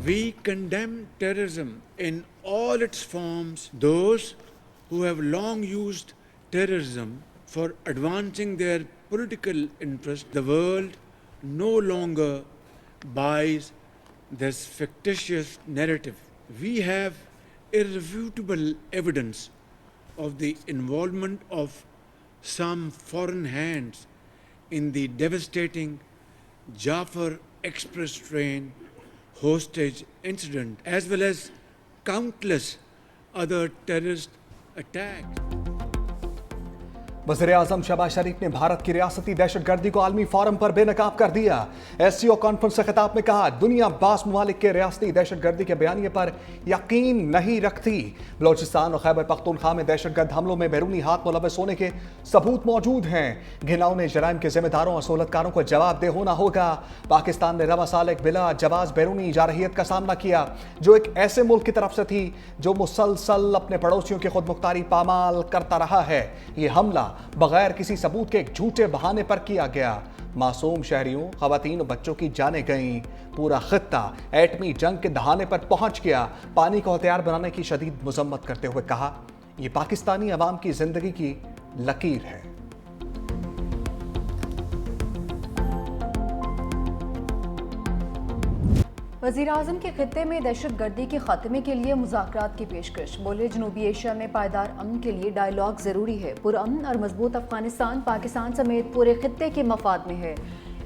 We condemn terrorism in all its forms. Those who have long used terrorism for advancing their political interests, the world no longer buys this fictitious narrative. We have irrefutable evidence of the involvement of some foreign hands in the devastating Jafar Express train hostage incident, as well as countless other terrorist attacks. वज़ीर-ए-आज़म शहबाज शरीफ ने भारत की रियासती दहशतगर्दी को आलमी forum पर बेनकाब कर दिया। SCO कॉन्फ्रेंस से खिताब में कहा, दुनिया बास ममालिक के रियासती दहशतगर्दी के बयानिए पर यकीन नहीं रखती। बलोचिस्तान और खैबर पख्तूनख्वा में दहशतगर्द हमलों में बैरूनी हाथ मुलव्वस होने के सबूत मौजूद हैं। घिनौने जराइम के जिम्मेदारों और सहूलतकारों को जवाबदेह होना होगा। पाकिस्तान ने रवा साल एक बिला जवाज बैरूनी जारहियत का सामना किया, जो एक ऐसे मुल्क की तरफ से थी जो मुसलसल अपने पड़ोसियों की खुद मुख्तारी पामाल करता रहा है। ये हमला बगैर किसी सबूत के एक झूठे बहाने पर किया गया। मासूम शहरियों, खवातीन और बच्चों की जानें गईं। पूरा खित्ता एटमी जंग के दहाने पर पहुंच गया। पानी को हथियार बनाने की शदीद मजम्मत करते हुए कहा, यह पाकिस्तानी अवाम की जिंदगी की लकीर है। वज़ीर-ए-आज़म के खित्ते में दहशतगर्दी के खात्मे के लिए मुज़ाकरात की पेशकश। बोले, जनूबी एशिया में पायदार अमन के लिए डायलॉग ज़रूरी है। पुरअमन और मजबूत अफगानिस्तान पाकिस्तान समेत पूरे खित्ते के मफाद में है।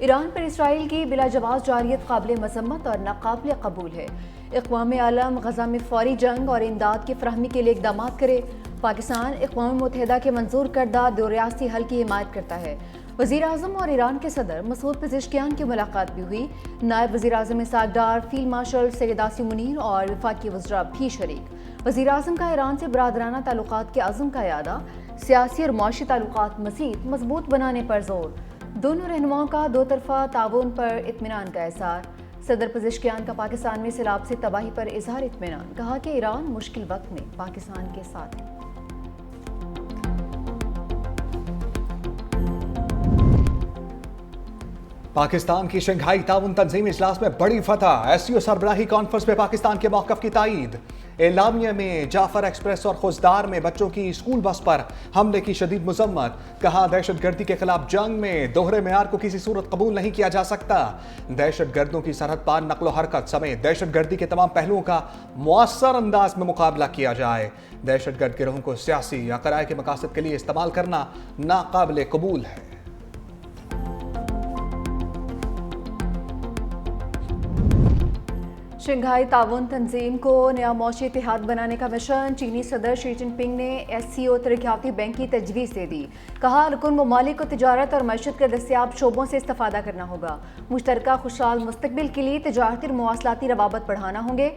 ईरान पर इसराइल की बिला जवाब जारियत काबिल मजम्मत और नाकाबिल कबूल है। इक़वाम आलम गजा में फौरी जंग और इमदाद की फरहमी के लिए इक़दाम करे। पाकिस्तान इक़वाम मुत्तहिदा के मंजूर करदा दो रियासती हल की हिमायत करता है। वज़ीर-ए-आज़म और ईरान के सदर मसूद पेज़ेश्कियान की मुलाकात भी हुई। नायब वज़ीर-ए-आज़म इसहाक डार, फील्ड मार्शल सैयद आसिम मुनीर और वफाकी वज़रा भी शरीक। वज़ीर-ए-आज़म का ईरान से बरादराना ताल्लुकात के अज़्म का यादा, सियासी और माशी ताल्लुकात मज़ीद मजबूत बनाने पर जोर। दोनों रहनुमाओं का दो तरफ़ा ताउन पर इत्मीनान का एहसार। सदर पेज़ेश्कियान का पाकिस्तान में सैलाब से तबाही पर इजहार इत्मीनान, कहा कि ईरान मुश्किल वक्त में पाकिस्तान के साथ है। पाकिस्तान की शंघाई ताउन तंजीम इजलास में बड़ी फतह। SCO सरबराही कॉन्फ्रेंस में पाकिस्तान के मौक़िफ़ की तायीद। एलामिया में जाफर एक्सप्रेस और खुजदार में बच्चों की स्कूल बस पर हमले की शदीद मजम्मत। कहा, दहशतगर्दी के खिलाफ जंग में दोहरे मेयार को किसी सूरत कबूल नहीं किया जा सकता। दहशतगर्दों की सरहद पार नकलो हरकत समेत दहशतगर्दी के तमाम पहलुओं का मुअस्सर अंदाज में मुकाबला किया जाए। दहशतगर्द गिरोहों को सियासी या क़राए के मकासद के लिए इस्तेमाल करना नाकाबिल कबूल है। शंघाई ताउन तंजीम को नया मौशी इतिहाद बनाने का मिशन। चीनी सदर शी जिनपिंग ने SCO तरक्याती बैंक की तजवीज़ दे दी। कहा, रुकन ममालिक को तिजारत और मैशत के दस्तियाब शोबों से इस्तेफादा करना होगा। मुश्तरका खुशहाल मुस्तकबिल के लिए तिजारती और मवासलाती रवाबत बढ़ाना होंगे।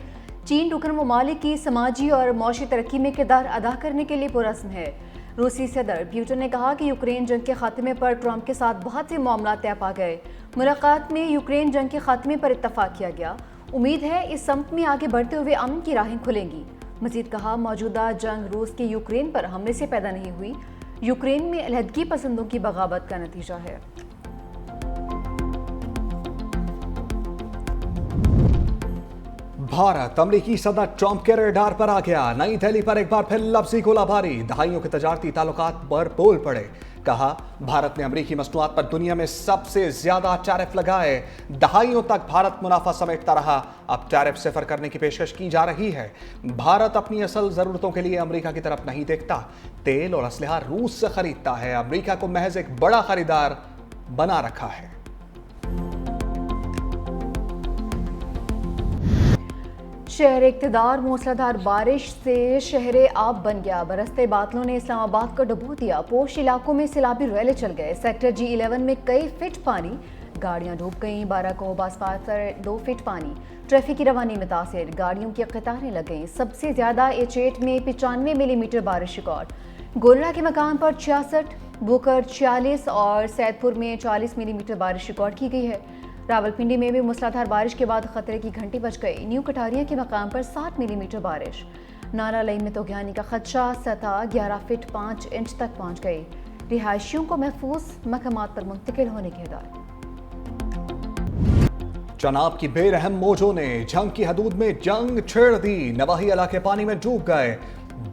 चीन रुकन ममालिक की समाजी और मौशी तरक्की में किरदार अदा करने के लिए पुरज़्म है। रूसी सदर पुतिन ने कहा कि यूक्रेन जंग के खात्मे पर ट्रंप के साथ बहुत से मामला तय पा गए। मुलाकात में यूक्रेन जंग के खात्मे पर इत्तफाक किया गया। उम्मीद है इस सम्त में आगे बढ़ते हुए अमन की राहें खुलेंगी। मजीद कहा, मौजूदा जंग रूस के यूक्रेन पर हमले से पैदा नहीं हुई, यूक्रेन में अलहदगी पसंदों की बगावत का नतीजा है। भारत अमरीकी सदर ट्रंप के रडार पर आ गया। नई दिल्ली पर एक बार फिर लफ्जी गोलाबारी। दहाइयों के तजारती ताल्लुकात पर बोल पड़े। कहा, भारत ने अमरीकी मसनूआत पर दुनिया में सबसे ज्यादा टैरिफ लगाए। दहाइयों तक भारत मुनाफा समेटता रहा, अब टैरिफ सिफर करने की पेशकश की जा रही है। भारत अपनी असल जरूरतों के लिए अमरीका की तरफ नहीं देखता। तेल और असलहा रूस से खरीदता है। अमरीका को महज एक बड़ा खरीदार बना रखा है। शहर इक़्तिदार मूसलाधार बारिश से शहर आब बन गया। बरसते बादलों ने इस्लामाबाद को डुबो दिया। पोश इलाकों में सैलाबी रैले चल गए। सेक्टर G11 में कई फीट पानी, गाड़ियां डूब गईं। 12 को बासपात पर 2 फीट पानी। ट्रैफिक की रवानी मुतासिर, गाड़ियों की कतारें लग गईं। सबसे ज्यादा H8 में 95 मिलीमीटर बारिश रिकॉर्ड। गोलरा के मकाम पर 66, बुकर 46 और सैदपुर में 40 मिलीमीटर बारिश रिकॉर्ड की गई है। रावलपिंडी में भी मूसलाधार बारिश के बाद खतरे की घंटी बज गई। न्यू कटारिया के मकाम पर 7 मिलीमीटर बारिश। नाला लई में तोगयानी का खदशा, सतह 11 फीट 5 इंच तक पहुंच गई। रिहायशियों को महफूज मकामात पर मुंतकिल होने की हिदायत। चनाब की बेरहम मौजों ने जंग की हदूद में जंग छेड़ दी। नवाही इलाके पानी में डूब गए,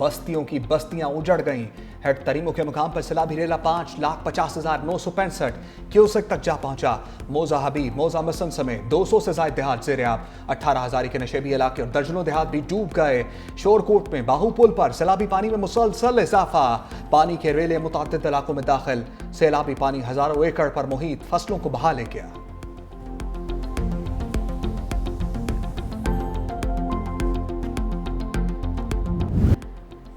बस्तियों की बस्तियां उजड़ गईं। हेड तरीमो के मुकाम पर सैलाबी रेला 5,50,965 क्यूसेक तक जा पहुंचा। मौजा हबीब, मौजा मसन समेत 200 से ज्यादा देहात ज़ेर-ए-आब। 18,000 के नशेबी इलाके और दर्जनों देहात भी डूब गए। शोरकोट में बाहू पुल पर सैलाबी पानी में मुसलसल इजाफा। पानी के रेले मुतअद्दिद इलाकों में दाखिल। सैलाबी पानी हजारों एकड़ पर मुहित फसलों को बहा ले गया।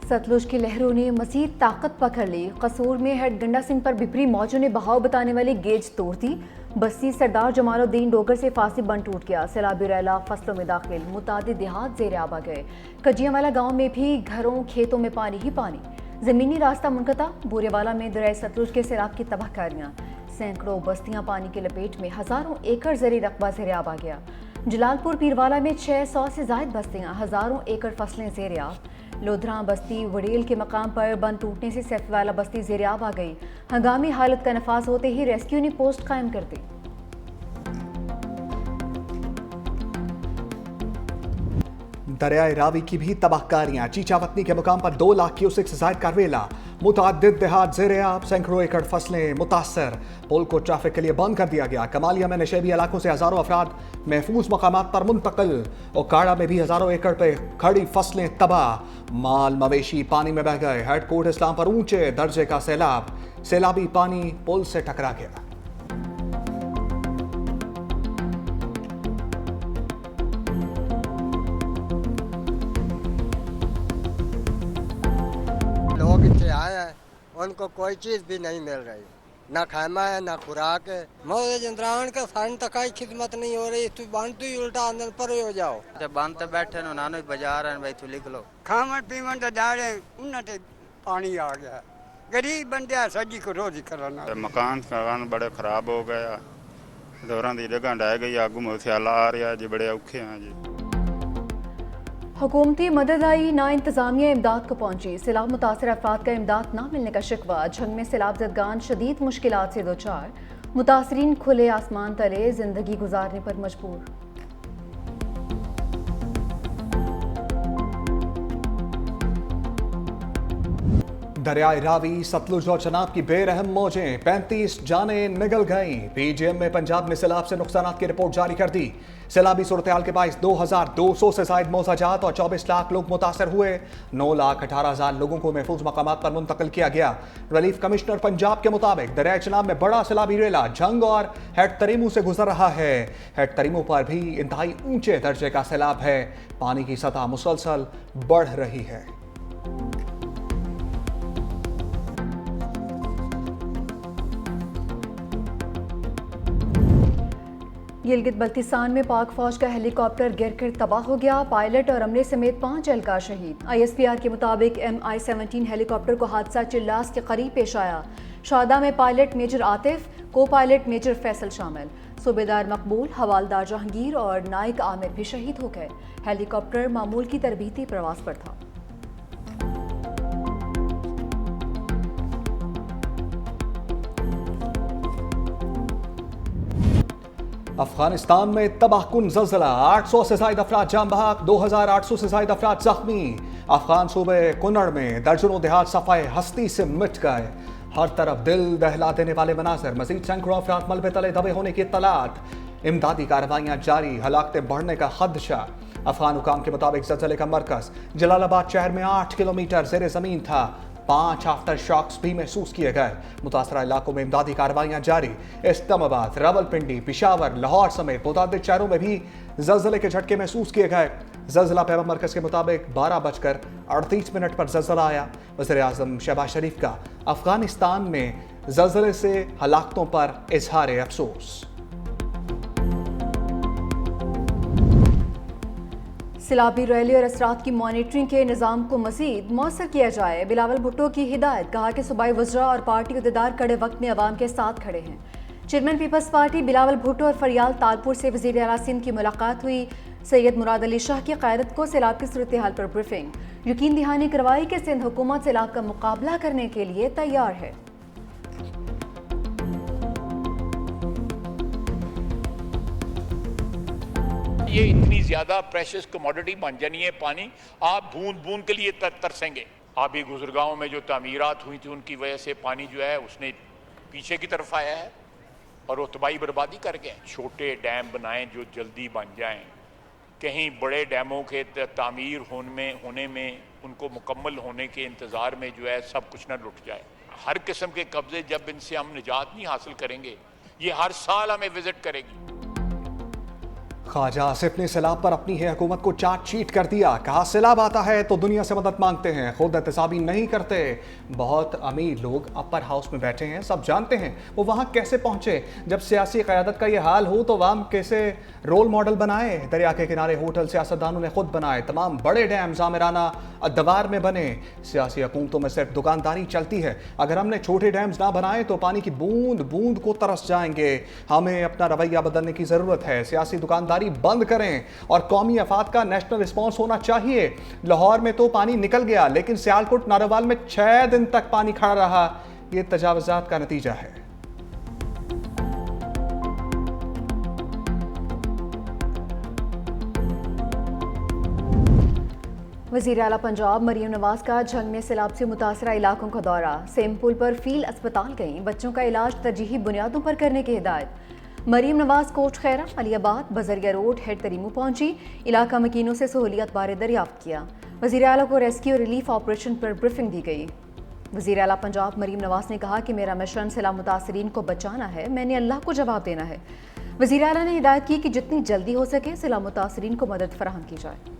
सतलुज की लहरों ने मजीद ताकत पकड़ ली। कसूर में हेड गंडा सिंह पर बिपरी मौजों ने बहाव बताने वाली गेज तोड़ दी। बस्ती सरदार जमालुद्दीन डोगर से फांसी बंद टूट गया। सैलाबी रैला फसलों में दाखिल, मुतादिद देहात ज़ेर-ए-आब आ गए। कजियावाला गांव में भी घरों खेतों में पानी ही पानी। ज़मीनी रास्ता मुनक़ता। बोरेवाला में दरिया सतलुज के सैलाब की तबाहकारियाँ। सैकड़ों बस्तियाँ पानी की लपेट में, हज़ारों एकड़ ज़री रकबा ज़ेर-ए-आब आ गया। जलालपुर पीरवाला में 600 से ज़ायद बस्तियाँ, हज़ारों एकड़ फसलें ज़ेर-ए-आब। लोधरा बस्ती वड़ेल के मकाम पर बंद टूटने से सैफवाला बस्ती ज़ेर-ए-आब आ गई। हंगामी हालत का नफाज होते ही रेस्क्यू ने पोस्ट कायम कर दी। दरियाए रावी की भी तबाहकारियां। चीचावतनी के मुकाम पर 2 लाख क्यूसेक से ज्यादा कार्वेला। मुतअद्दिद देहात ज़ेर-ए-आब, सैकड़ों एकड़ फसलें मुतासर। पुल को ट्रैफिक के लिए बंद कर दिया गया। कमालिया में नशेबी इलाकों से हजारों अफराद महफूज मकामात पर मुंतकिल। ओकाड़ा में भी हजारों एकड़ पे खड़ी फसलें तबाह। माल मवेशी पानी में बह गए। हेड कोर्ट इस्लाम पर ऊंचे दर्जे का सैलाब। सैलाबी पानी पुल से टकरा गया। लोग इतने आए हैं, उनको कोई चीज़ भी नहीं मिल रही, ना खाना है ना खुराक है। मोदी जंद्रावन का सान तक ही खिदमत नहीं हो रही, तू बांध तू ही उल्टा अंदर पर हो जाओ। जब बांध तो बैठे नो नानो बाजार है भाई, तू लिख लो। खावन पीवन तो डाले उन्हें पानी आ गया। गरीब बंदे सजी को रोज करना। मकान बड़े खराब हो गया। डोरां दी जगह ढह गई, आगू मूसेआला आ रहा जी, बड़े औखे हैं जी। हुकूमती मदद आई, ना इंतजामिया इमदाद को पहुंची। सैलाब मुतासर अफराद का इमदाद ना मिलने का शिकवा। झंग में सैलाब ज़दगान शदीद मुश्किलात से दो चार। मुतासरीन खुले आसमान तले जिंदगी गुजारने पर मजबूर। दरियाए रावी, सतलुज और चनाब की बेरहम मौजें, 35 जाने निगल गईं। पीजीएम में पंजाब ने सैलाब से नुकसानात की रिपोर्ट जारी कर दी। सैलाबी सूरत-ए-हाल के बाइस 2,200 से ज्यादा मौजाजात और 24 लाख लोग मुतासर हुए। 9,18,000 लोगों को महफूज मकामात पर मुंतकिल किया गया। रिलीफ कमिश्नर पंजाब के मुताबिक दरियाए चनाब में बड़ा सैलाबी रेला झंग और हेड तरीमू से गुजर रहा है। हेड तरीमू पर भी इंतहाई ऊंचे दर्जे का सैलाब है। पानी की सतह मुसलसल बढ़ रही है। गिलगित बल्तिस्तान में पाक फौज का हेलीकॉप्टर गिरकर तबाह हो गया। पायलट और अमले समेत 5 एहलकार शहीद। ISPR के मुताबिक MI-17 हेलीकॉप्टर को हादसा चिल्लास के करीब पेश आया। शादा में पायलट मेजर आतिफ, को पायलट मेजर फैसल शामिल। सूबेदार मकबूल, हवालदार जहांगीर और नाइक आमिर भी शहीद हो गए। हेलीकॉप्टर मामूल की तरबीती प्रवास पर था। अफगानिस्तान में तबाहकुन ज़लज़ला, 800 से ज्यादा अफराद जान बहक, 2,800 से ज्यादा अफराद जख्मी। अफगान सूबे कुनड़ में दर्जनों देहात सफ़ाए हस्ती से मिट गए। हर तरफ दिल दहला देने वाले मनाजर। मजीद सैकड़ों अफराद मलबे तले दबे होने की इत्तलात। इमदादी कार्रवाइयाँ जारी, हलाकतें बढ़ने का खदशा। अफगान हुकाम के मुताबिक ज़लज़ले का मरकज जलालाबाद शहर में 8 किलोमीटर ज़ेर ज़मीन था। 5 आफ्टर शॉक्स भी महसूस किए गए। मुतासरा इलाकों में इमदादी कार्रवाइयाँ जारी। इस्लामाबाद, रावलपिंडी, पिशावर, लाहौर समेत मुतअद्दिद शहरों में भी ज़लज़ले के झटके महसूस किए गए। ज़लज़ला पैमा मरकज़ के मुताबिक 12:38 पर ज़लज़ला आया। वज़ीर-ए-आज़म शहबाज शरीफ का अफगानिस्तान में ज़लज़ले से हलाकतों पर इजहार अफसोस। सैलाबी रैली और असरात की मॉनिटरिंग के निज़ाम को मज़ीद मौसर किया जाए। बिलावल भुट्टो की हिदायत। कहा कि सूबाई वज़रा और पार्टी अहदेदार कड़े वक्त में अवाम के साथ खड़े हैं। चेयरमैन पीपल्स पार्टी बिलावल भुट्टो और फरियाल तालपुर से वज़ीर आला सिंध की मुलाकात हुई। सैयद मुराद अली शाह की क़यादत को सैलाब की सूरत हाल पर ब्रीफिंग। यकीन दहानी करवाई कि सिंध हुकूमत सैलाब का मुकाबला करने के लिए तैयार है। ये इतनी ज़्यादा प्रेशियस कमोडिटी बन जानी है पानी, आप बूंद बूंद के लिए तरसेंगे। आबी गुजरगांव में जो तामीरात हुई थी उनकी वजह से पानी जो है उसने पीछे की तरफ आया है और वो तबाही बर्बादी कर गए। छोटे डैम बनाएं जो जल्दी बन जाएं, कहीं बड़े डैमों के तामीर होने में उनको मुकम्मल होने के इंतज़ार में जो है सब कुछ न लुट जाए। हर किस्म के कब्जे जब इनसे हम निजात नहीं हासिल करेंगे, ये हर साल हमें विजिट करेगी। ख्वाजा आसिफ ने सैलाब पर अपनी है हुकूमत को चार्जशीट कर दिया। कहा सैलाब आता है तो दुनिया से मदद मांगते हैं, खुद एहतसाबी नहीं करते। बहुत अमीर लोग अपर हाउस में बैठे हैं, सब जानते हैं वो वहाँ कैसे पहुँचे। जब सियासी क़यादत का ये हाल हो तो वाम कैसे रोल मॉडल बनाए। दरिया के किनारे होटल सियासतदानों ने खुद बनाए, तमाम बड़े डैम जामिराना अद्वार में बने। सियासी हुकूमतों में सिर्फ दुकानदारी चलती है। अगर हमने छोटे डैम्स ना बनाए तो पानी की बूंद बूंद को तरस जाएंगे। हमें अपना रवैया बदलने की ज़रूरत है। सियासी दुकानदारी बंद करें और कौमी अफाद का नेशनल रिस्पॉन्स होना चाहिए। लाहौर में तो पानी निकल गया, लेकिन सियालकोट नारोवाल में 6 दिन तक पानी खड़ा रहा। ये तजावुज़ात का नतीजा है। वज़ीर आला पंजाब मरीम नवाज का झंग में सैलाब से मुतासरा इलाकों का दौरा। सेमपुल पर फील्ड अस्पताल गईं, बच्चों का इलाज तरजीही बुनियादों पर करने की हिदायत। मरीम नवाज कोट खैरा, अलियाबाद, बजरिया रोड, हेड तरीमू पहुंची। इलाका मकीनों से सहूलियत बारे दरियाफ्त किया। वज़ीर आला को रेस्क्यू रिलीफ ऑपरेशन पर ब्रीफिंग दी गई। वज़ीर आला पंजाब मरीम नवाज ने कहा कि मेरा मिशन सैलाब मुतासरीन को बचाना है, मैंने अल्लाह को जवाब देना है। वज़ीर आला ने हिदायत की कि जितनी जल्दी हो सके सैलाब मुतासरीन को मदद फराहम की जाए।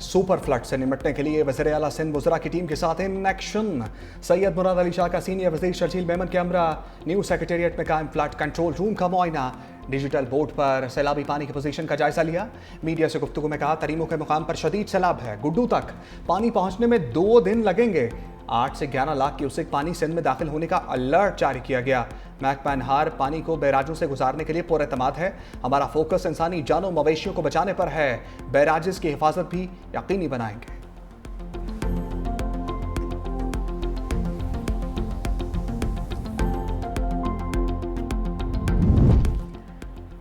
सुपर फ्लड से निपटने के लिए वज़ीर आला सिंध वज़रा की टीम के साथ इन एक्शन। सैयद मुराद अली शाह का सीनियर वज़ीर शर्जील मेमन के हमरा न्यूज़ सेक्रेटेरिएट में कायम फ्लड कंट्रोल रूम का मुआयना। डिजिटल बोर्ड पर सैलाबी पानी की पोजीशन का जायजा लिया। मीडिया से गुफ्तगू में कहा तरीमों के मुकाम पर शदीद सैलाब है, गुड्डू तक पानी पहुंचने में 2 दिन लगेंगे। 8 से 11 लाख क्यूसेक पानी सिंध में दाखिल होने का अलर्ट जारी किया गया। महकमा अनहार पानी को बैराजों से गुजारने के लिए पुरएतमाद है। हमारा फोकस इंसानी जानों मवेशियों को बचाने पर है। बैराजेस की हिफाजत भी यकीनी बनाएंगे।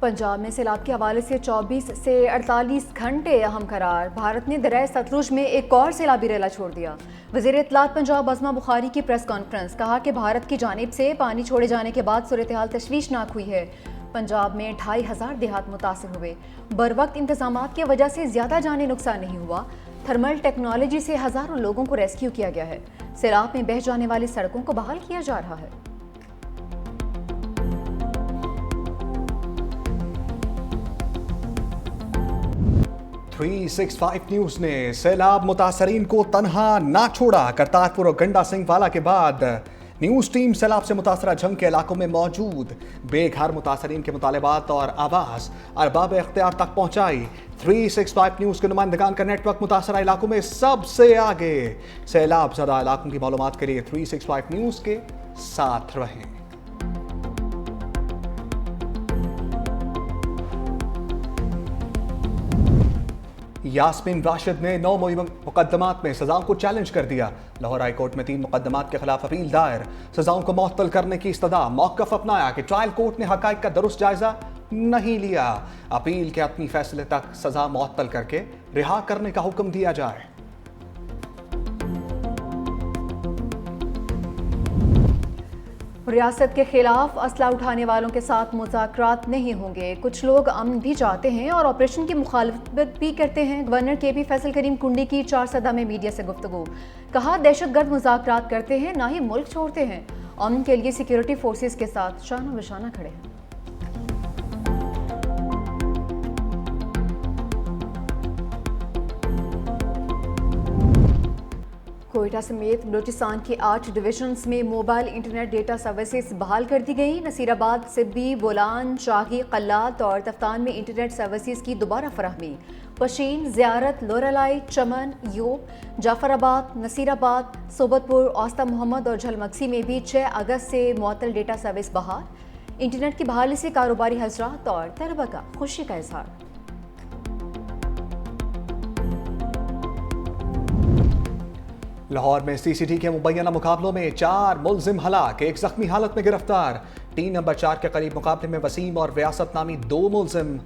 पंजाब में सैलाब के हवाले से 24 से 48 घंटे अहम करार। भारत ने दरिया सतलुज में एक और सैलाबी रेला छोड़ दिया। वज़ीर इत्तलात पंजाब अज़मा बुखारी की प्रेस कॉन्फ्रेंस, कहा कि भारत की जानिब से पानी छोड़े जाने के बाद सूरत-ए-हाल तशवीशनाक हुई है। पंजाब में 2500 देहात मुतासर हुए। बर वक्त इंतजामात की वजह से ज़्यादा जानी नुकसान नहीं हुआ। थर्मल टेक्नोलॉजी से हज़ारों लोगों को रेस्क्यू किया गया है। सैलाब में बह जाने वाली सड़कों को बहाल किया जा रहा है। थ्री 365 न्यूज़ ने सैलाब मुतासरीन को तनहा ना छोड़ा। करतारपुर और गंडा सिंह वाला के बाद न्यूज़ टीम सैलाब से मुतासरा जंग के इलाकों में मौजूद। बेघर मुतासरीन के मुतालबात और आवाज़ अरबाब इख्तियार तक पहुँचाई। 365 न्यूज़ के नुमाइंदगान का नेटवर्क मुतासरा इलाकों में सबसे आगे। सैलाब ज़दा इलाकों की मालूमात के लिए 365 न्यूज़ के साथ रहें। यास्मीन राशिद ने 9 मुकदमात में सजाओं को चैलेंज कर दिया। लाहौर हाई कोर्ट में 3 मुकदमात के खिलाफ अपील दायर। सजाओं को मुअत्तल करने की इस्तदा। मौक़िफ़ अपनाया कि ट्रायल कोर्ट ने हक़ाइक़ का दुरुस्त जायजा नहीं लिया। अपील के अपनी फैसले तक सजा मुअत्तल करके रिहा करने का हुक्म दिया जाए। रियासत के खिलाफ असला उठाने वालों के साथ मुज़ाकरात नहीं होंगे। कुछ लोग अमन भी चाहते हैं और ऑपरेशन की मुखालफत भी करते हैं। गवर्नर KB फैसल करीम कुंडी की 4 सदा में मीडिया से गुफ्तगू, कहा दहशतगर्द मुज़ाकरात करते हैं ना ही मुल्क छोड़ते हैं। अमन के लिए सिक्योरिटी फोर्सेस के साथ शाना बशाना खड़े हैं। कोयटा समेत बलूचिस्तान की 8 डिवीजन्स में मोबाइल इंटरनेट डेटा सर्विसेज बहाल कर दी गई। नसीराबाद, सिब्बी, बोलान, शाही, कल्लात और तफ्तान में इंटरनेट सर्विसेज की दोबारा फराहमी। पशीन, ज़ियारत, लोरालाई, चमन, यूब, जाफराबाद, नसीराबाद, सोबतपुर, औस्ता मोहम्मद और झलमक्सी में भी 6 अगस्त से मुअत्तल डेटा सर्विस बहाल। इंटरनेट की बहाली से कारोबारी हजरात और तलबा का खुशी का इजहार। लाहौर में CCT के मुबैना मुकाबलों में 4 मुलजिम हलाक, 1 जख्मी हालत में गिरफ्तार। 3 नंबर 4 के करीब मुकाबले में वसीम और रियासत नामी 2 मुलजिम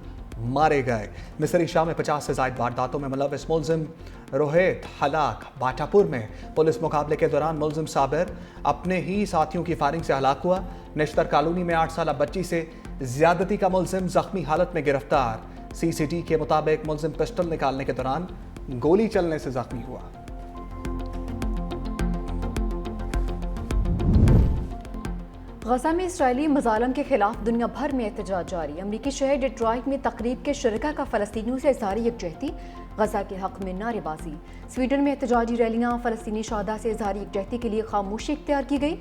मारे गए। मिस्री शाह में 50 से ज्यादा वारदातों में मुलविस मुलजिम रोहित हलाक। बाटापुर में पुलिस मुकाबले के दौरान मुलजिम साबिर अपने ही साथियों की फायरिंग से हलाक हुआ। निश्तर कॉलोनी में 8 साल बच्ची से ज्यादती का मुलजिम जख्मी हालत में गिरफ्तार। CCT के मुताबिक मुलजिम पिस्टल निकालने के दौरान गोली चलने से जख्मी हुआ। गजा में इसराइली मजालम के खिलाफ दुनिया भर में एहतजाज जारी। अमरीकी शहर डिट्रॉइट में तकरीब के शुरका का फ़लस्तीनियों से इज़हार यकजहती, गजा के हक में नारेबाजी। स्वीडन में एहतजाजी रैलियाँ, फ़लस्तीनी शहदा से इज़हार यकजहती के लिए खामोशी इख्तियार की गई।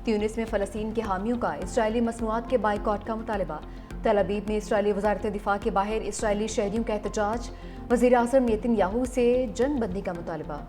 ट्यूनिस में फ़लस्तीन के हामियों का इसराइली मसनूआत के बाइकॉट का मुतालबा। तल अबीब में इसराइली वज़ारत दिफा के बाहर इसराइली शहरियों का एहतजाज। वज़ीर आज़म नेतन्याहू से जंग बंदी का मुतालबा।